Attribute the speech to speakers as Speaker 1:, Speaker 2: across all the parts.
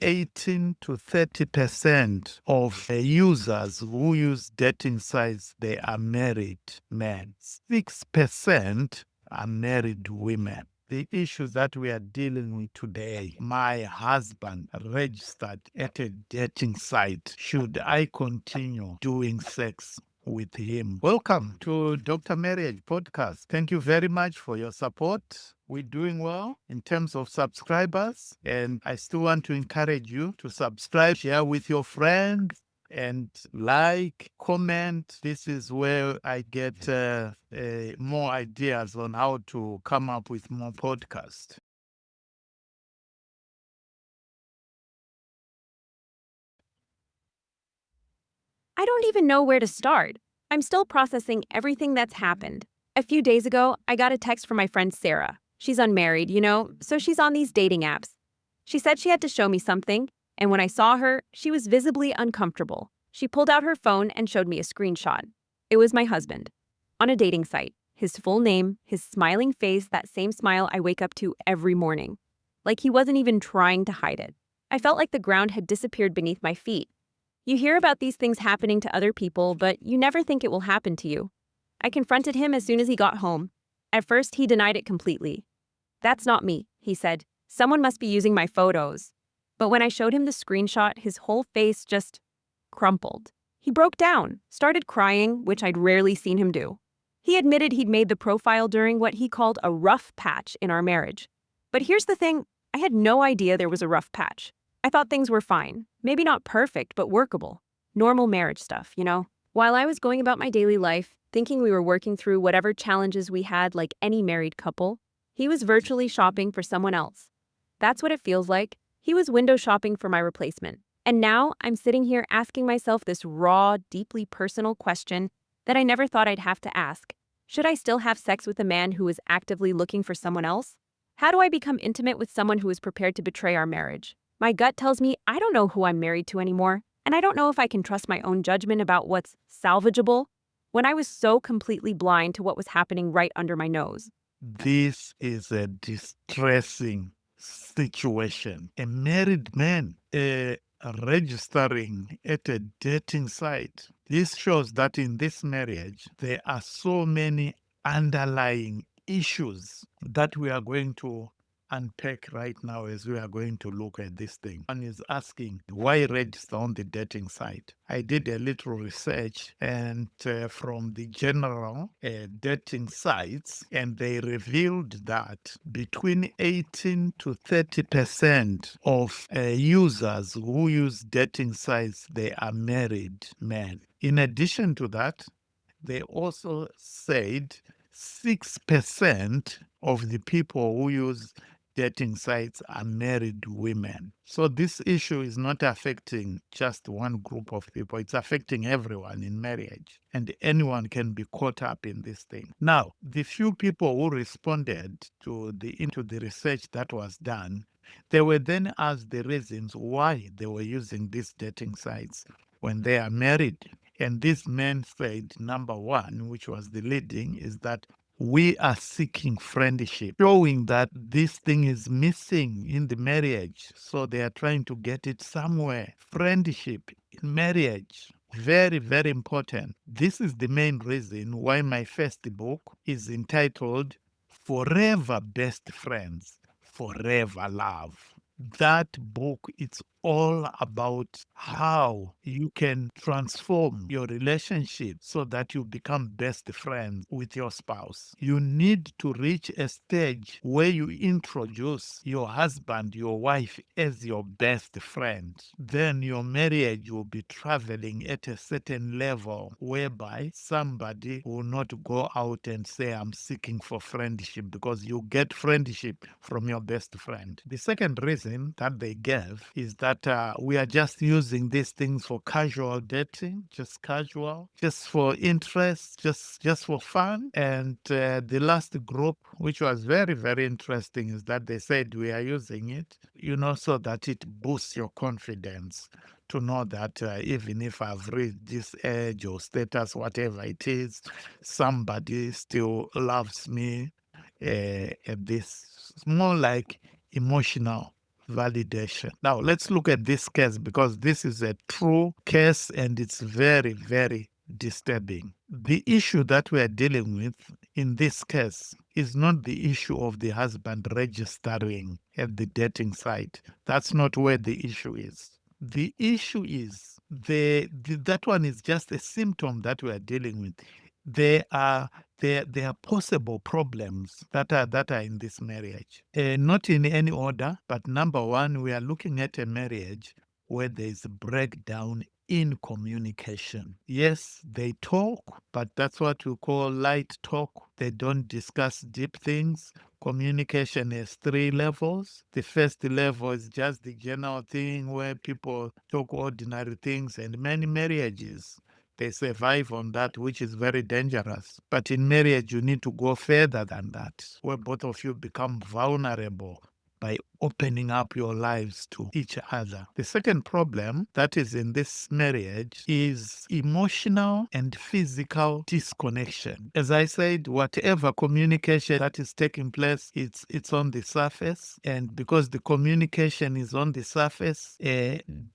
Speaker 1: 18 to 30% of users who use dating sites, they are married men. 6% are married women. The issues that we are dealing with today, my husband registered at a dating site. Should I continue doing sex with him? Welcome to Dr. Marriage Podcast. Thank you very much for your support. We're doing well in terms of subscribers, and I still want to encourage you to subscribe, share with your friends, and like, comment. This is where I get more ideas on how to come up with more podcasts.
Speaker 2: I don't even know where to start. I'm still processing everything that's happened. A few days ago, I got a text from my friend Sarah. She's unmarried, so she's on these dating apps. She said she had to show me something, and when I saw her, she was visibly uncomfortable. She pulled out her phone and showed me a screenshot. It was my husband. On a dating site. His full name, his smiling face, that same smile I wake up to every morning. Like he wasn't even trying to hide it. I felt like the ground had disappeared beneath my feet. You hear about these things happening to other people, but you never think it will happen to you. I confronted him as soon as he got home. At first, he denied it completely. "That's not me," he said. "Someone must be using my photos." But when I showed him the screenshot, his whole face just crumpled. He broke down, started crying, which I'd rarely seen him do. He admitted he'd made the profile during what he called a rough patch in our marriage. But here's the thing, I had no idea there was a rough patch. I thought things were fine. Maybe not perfect, but workable. Normal marriage stuff, While I was going about my daily life, thinking we were working through whatever challenges we had like any married couple, he was virtually shopping for someone else. That's what it feels like. He was window shopping for my replacement. And now I'm sitting here asking myself this raw, deeply personal question that I never thought I'd have to ask. Should I still have sex with a man who is actively looking for someone else? How do I become intimate with someone who is prepared to betray our marriage? My gut tells me I don't know who I'm married to anymore, and I don't know if I can trust my own judgment about what's salvageable when I was so completely blind to what was happening right under my nose.
Speaker 1: This is a distressing situation. A married man registering at a dating site. This shows that in this marriage, there are so many underlying issues that we are going to unpack right now as we are going to look at this thing. One is asking, why register on the dating site? I did a little research and from the general dating sites, and they revealed that between 18 to 30% of users who use dating sites, they are married men. In addition to that, they also said 6% of the people who use dating sites are married women. So this issue is not affecting just one group of people. It's affecting everyone in marriage, and anyone can be caught up in this thing. Now, the few people who responded into the research that was done, they were then asked the reasons why they were using these dating sites when they are married. And these men said, number one, which was the leading, is that we are seeking friendship, showing that this thing is missing in the marriage. So they are trying to get it somewhere. Friendship in marriage. Very, very important. This is the main reason why my first book is entitled Forever Best Friends, Forever Love. That book, it's all about how you can transform your relationship so that you become best friends with your spouse. You need to reach a stage where you introduce your husband, your wife as your best friend. Then your marriage will be traveling at a certain level whereby somebody will not go out and say, I'm seeking for friendship, because you get friendship from your best friend. The second reason that they gave is that we are just using these things for casual dating, just casual, just for interest, just for fun. And the last group, which was very, very interesting, is that they said we are using it, so that it boosts your confidence to know that even if I've reached this age or status, whatever it is, somebody still loves me. At this, more like emotional validation. Now, let's look at this case because this is a true case and it's very, very disturbing. The issue that we are dealing with in this case is not the issue of the husband registering at the dating site. That's not where the issue is. The issue is that one is just a symptom that we are dealing with. There are possible problems that are in this marriage. Not in any order, but number one, we are looking at a marriage where there is a breakdown in communication. Yes, they talk, but that's what we call light talk. They don't discuss deep things. Communication has three levels. The first level is just the general thing where people talk ordinary things, and many marriages they survive on that, which is very dangerous. But in marriage, you need to go further than that, where both of you become vulnerable by opening up your lives to each other. The second problem that is in this marriage is emotional and physical disconnection. As I said, whatever communication that is taking place, it's on the surface. And because the communication is on the surface,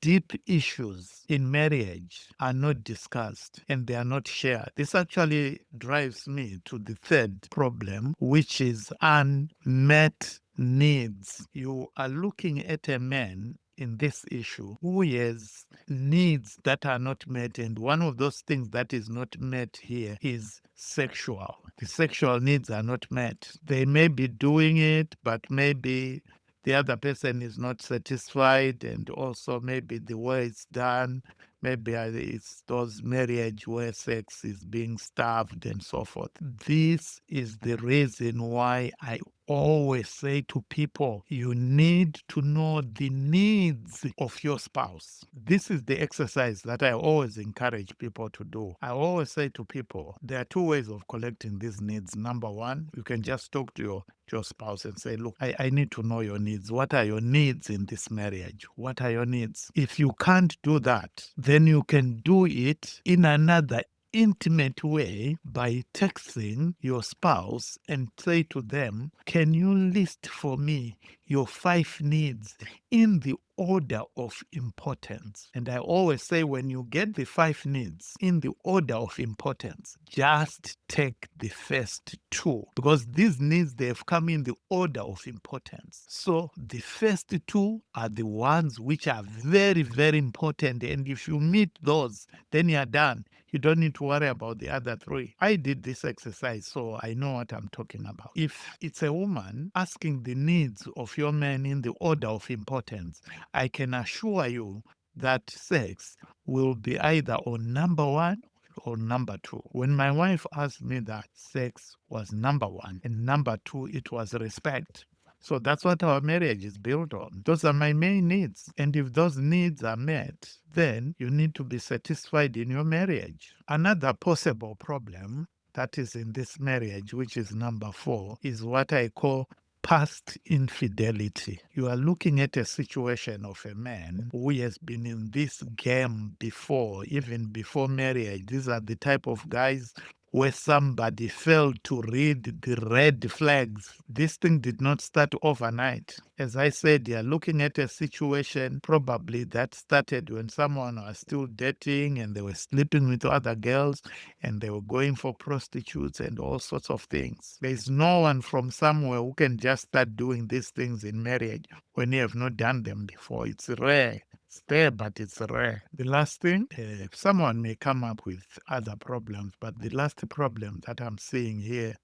Speaker 1: deep issues in marriage are not discussed and they are not shared. This actually drives me to the third problem, which is unmet needs. You are looking at a man in this issue who has needs that are not met, and one of those things that is not met here is sexual. The sexual needs are not met. They may be doing it, but maybe the other person is not satisfied, and also maybe the way it's done, maybe it's those marriage where sex is being starved and so forth. This is the reason why I always say to people, you need to know the needs of your spouse. This is the exercise that I always encourage people to do. I always say to people, there are two ways of collecting these needs. Number one, you can just talk to your spouse and say, look, I need to know your needs. What are your needs in this marriage? What are your needs? If you can't do that, then you can do it in another intimate way by texting your spouse and say to them, can you list for me your 5 needs in the order of importance? And I always say, when you get the 5 needs in the order of importance, just take the first 2, because these needs, they have come in the order of importance. So the first 2 are the ones which are very, very important. And if you meet those, then you're done. You don't need to worry about the other 3. I did this exercise, so I know what I'm talking about. If it's a woman asking the needs of your man in the order of importance, I can assure you that sex will be either on number 1 or number 2. When my wife asked me that, sex was number 1, and number 2, it was respect. So that's what our marriage is built on. Those are my main needs. And if those needs are met, then you need to be satisfied in your marriage. Another possible problem that is in this marriage, which is number 4, is what I call past infidelity. You are looking at a situation of a man who has been in this game before, even before marriage. These are the type of guys where somebody failed to read the red flags. This thing did not start overnight. As I said, you're looking at a situation probably that started when someone was still dating and they were sleeping with other girls and they were going for prostitutes and all sorts of things. There's no one from somewhere who can just start doing these things in marriage when you have not done them before. It's rare. It's there, but it's rare. The last thing, someone may come up with other problems, but the last problem that I'm seeing here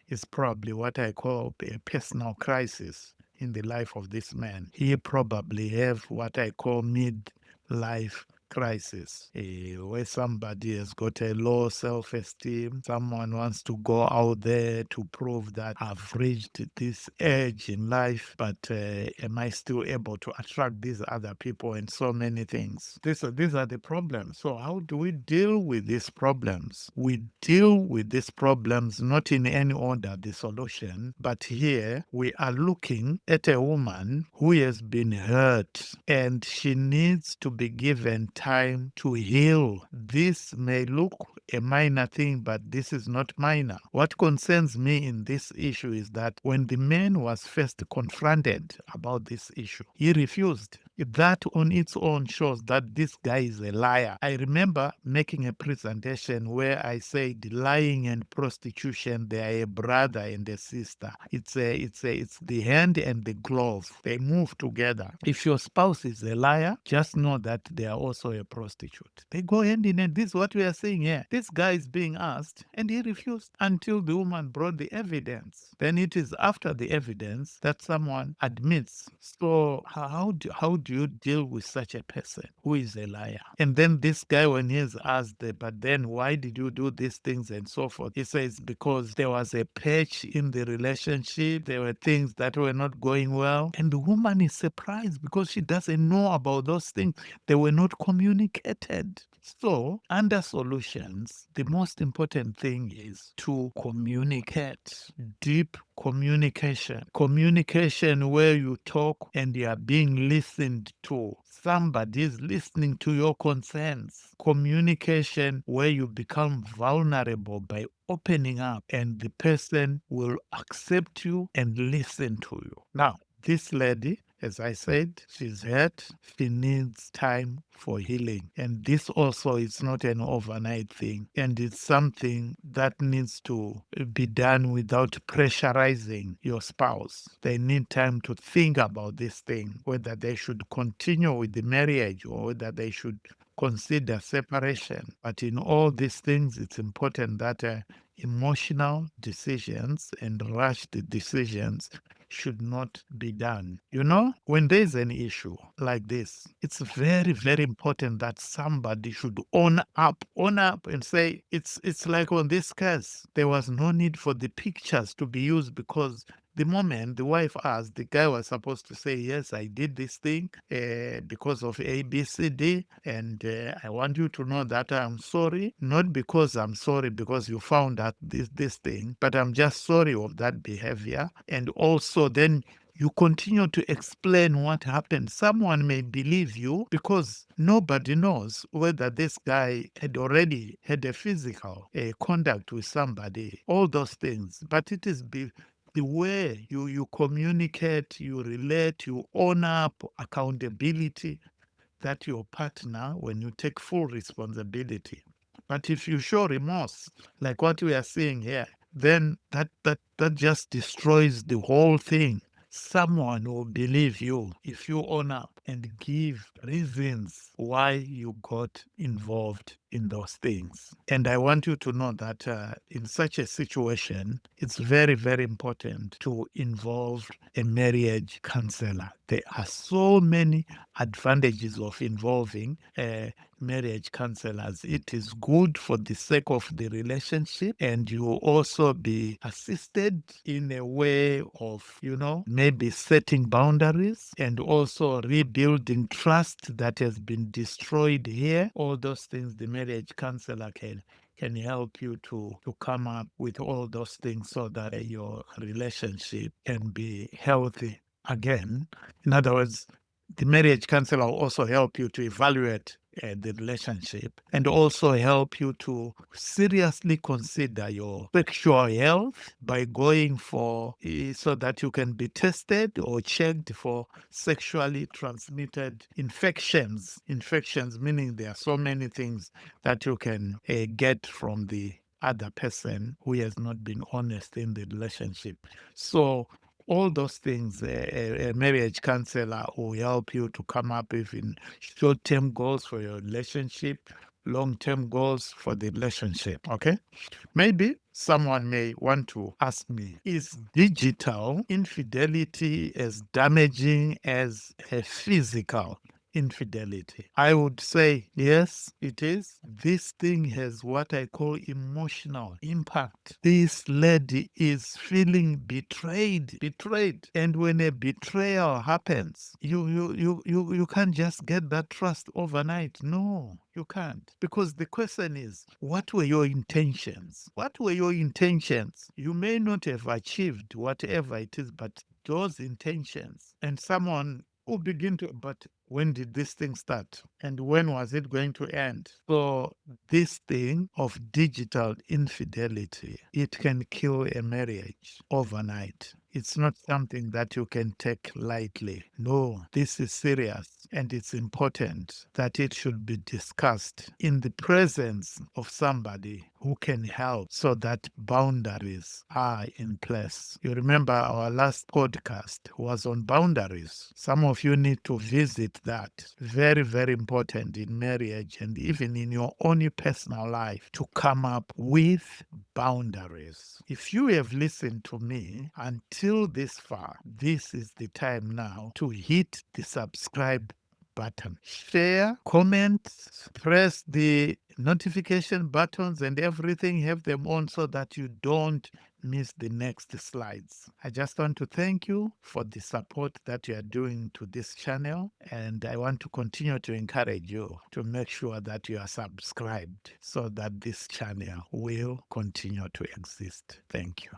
Speaker 1: is probably what I call a personal crisis in the life of this man. He probably have what I call mid-life crisis, where somebody has got a low self-esteem. Someone wants to go out there to prove that I've reached this age in life, but am I still able to attract these other people, and so many things. These are the problems. So how do we deal with these problems? We deal with these problems not in any order, the solution, but here we are looking at a woman who has been hurt and she needs to be given time time to heal. This may look a minor thing, but this is not minor. What concerns me in this issue is that when the man was first confronted about this issue, he refused. That on its own shows that this guy is a liar. I remember making a presentation where I said lying and prostitution, they are a brother and a sister. It's the hand and the glove. They move together. If your spouse is a liar, just know that they are also a prostitute. They go hand in hand. This is what we are saying here. This guy is being asked and he refused until the woman brought the evidence. Then it is after the evidence that someone admits. So how do you deal with such a person who is a liar? And then this guy, when he is asked, but then why did you do these things and so forth? He says, because there was a patch in the relationship. There were things that were not going well. And the woman is surprised because she doesn't know about those things. They were not communicated. So, under solutions, the most important thing is to communicate. Deep communication. Communication where you talk and you are being listened to. Somebody is listening to your concerns. Communication where you become vulnerable by opening up and the person will accept you and listen to you. Now, this lady, as I said, she's hurt. She needs time for healing. And this also is not an overnight thing. And it's something that needs to be done without pressurizing your spouse. They need time to think about this thing, whether they should continue with the marriage or whether they should consider separation. But in all these things, it's important that emotional decisions and rushed decisions should not be done. You know, when there's an issue like this, it's very, very important that somebody should own up and say, it's like on this case, there was no need for the pictures to be used because the moment the wife asked, the guy was supposed to say, yes, I did this thing because of A, B, C, D, and I want you to know that I'm sorry, not because I'm sorry because you found out this thing, but I'm just sorry of that behavior. And also then you continue to explain what happened. Someone may believe you because nobody knows whether this guy had already had a physical contact with somebody, all those things. But it is the way you communicate, you relate, you own up accountability that your partner, when you take full responsibility. But if you show remorse, like what we are seeing here, then that just destroys the whole thing. Someone will believe you if you own up and give reasons why you got involved in those things. And I want you to know that in such a situation, it's very, very important to involve a marriage counselor. There are so many advantages of involving marriage counselors. It is good for the sake of the relationship, and you will also be assisted in a way of, maybe setting boundaries and also rebuilding trust that has been destroyed here. All those things the marriage counselor can help you to come up with all those things so that your relationship can be healthy again. In other words, the marriage counselor will also help you to evaluate the relationship and also help you to seriously consider your sexual health by going for so that you can be tested or checked for sexually transmitted infections. Infections meaning there are so many things that you can get from the other person who has not been honest in the relationship. So all those things, a marriage counselor will help you to come up with in short-term goals for your relationship, long-term goals for the relationship. Okay? Maybe someone may want to ask me, is digital infidelity as damaging as a physical infidelity? I would say, yes, it is. This thing has what I call emotional impact. This lady is feeling betrayed. And when a betrayal happens, you can't just get that trust overnight. No, you can't. Because the question is, what were your intentions? What were your intentions? You may not have achieved whatever it is, but those intentions. And someone We'll begin to, but when did this thing start? And when was it going to end? So, this thing of digital infidelity, it can kill a marriage overnight. It's not something that you can take lightly. No, this is serious, and it's important that it should be discussed in the presence of somebody who can help so that boundaries are in place. You remember our last podcast was on boundaries. Some of you need to visit that. Very, very important in marriage and even in your own personal life to come up with boundaries. If you have listened to me until this far, this is the time now to hit the subscribe button. Share, comment, press the notification buttons and everything, have them on so that you don't miss the next slides. I just want to thank you for the support that you are doing to this channel, and I want to continue to encourage you to make sure that you are subscribed so that this channel will continue to exist. Thank you.